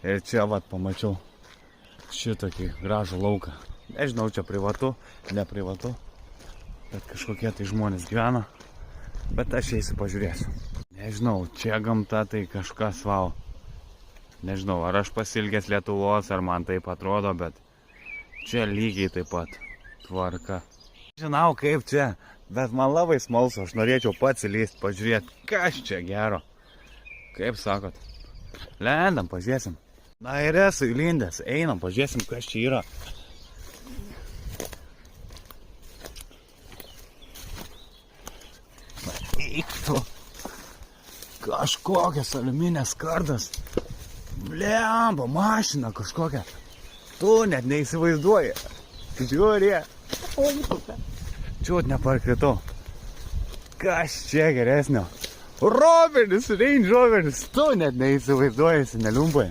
Ir čia vat pamačiau šitokį gražų lauką. Nežinau, čia privatu, ne privatu, bet kažkokie tai žmonės gyvena. Bet aš eisiu pažiūrėsiu. Nežinau, čia gamta tai kažkas vau. Nežinau, ar aš pasilgęs Lietuvos, ar man taip atrodo, bet čia lygiai taip pat tvarka. Žinau kaip čia, bet man labai smalsu, aš norėčiau pats įlysti, pažiūrėti, kas čia gero. Kaip sakot? Lendam, pažiūrėsim. Na ir esu įlindęs, einam, pažiūrėsim, kas čia yra. Eiktų. Kažkokias aliuminės kardas. Blemba, mašina kažkokia. Tu net neįsivaizduoji. Žiūrė. Čiut neparkritau. Kas čia geresnio? Roveris, Range Roveris. Tu net neįsivaizduoji, neliumpai.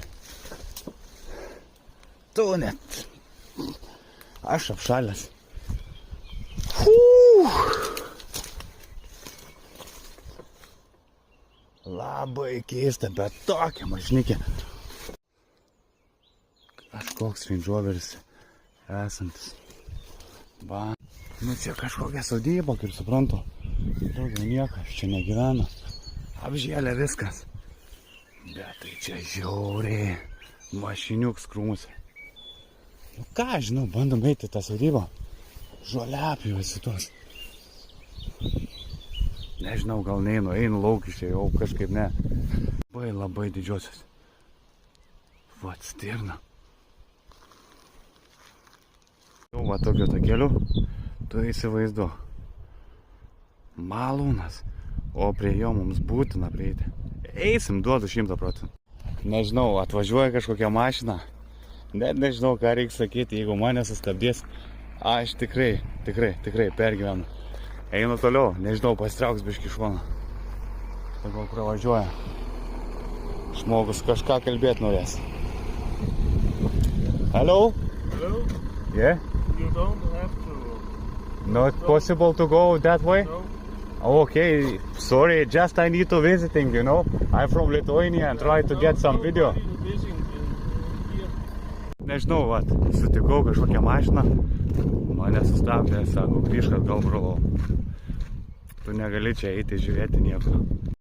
Tu net. Aš apšalęs. Labai keista, bet tokia mašinikė. Kažkoks Range Roveris esantis. Va. Nu čia kažkokia sodyba, kaip suprantu. Daugiau niekas čia negyvena. Apžėlė viskas. Bet tai čia žiauriai. Mašiniuks krūmus. Nu ką, žinau, bandom eiti tą sodybą. Žoliapjūsi tuos. Nežinau, gal einu laukiškai, jau kažkaip ne. Labai didžiosios. Vat stirna. Jau va tokio takeliu, tu įsivaizduo. Malūnas, o prie jo mums būtina prieiti. Eisim, duodu 100%. Nežinau, atvažiuoja kažkokia mašina. Net nežinau, ką reikia sakyti, jeigu mane sustabdys. Aš tikrai pergyvenu. Einu toliau, nežinau, pasitrauks biškį šoną. Gal pravažiuoja. Žmogus kažką kalbėti norės. Hello? Hello? Yeah? You don't have to... Not possible to go that way? No. Okay, sorry, just I need to visiting, you know. I'm from Lithuania and try to get some video. Nežinau, vat, sutikau kažkokią mašiną. Mane sustabdė, sako, grįžk atgal, brolau. Tu negali čia eiti žiūrėti nieko.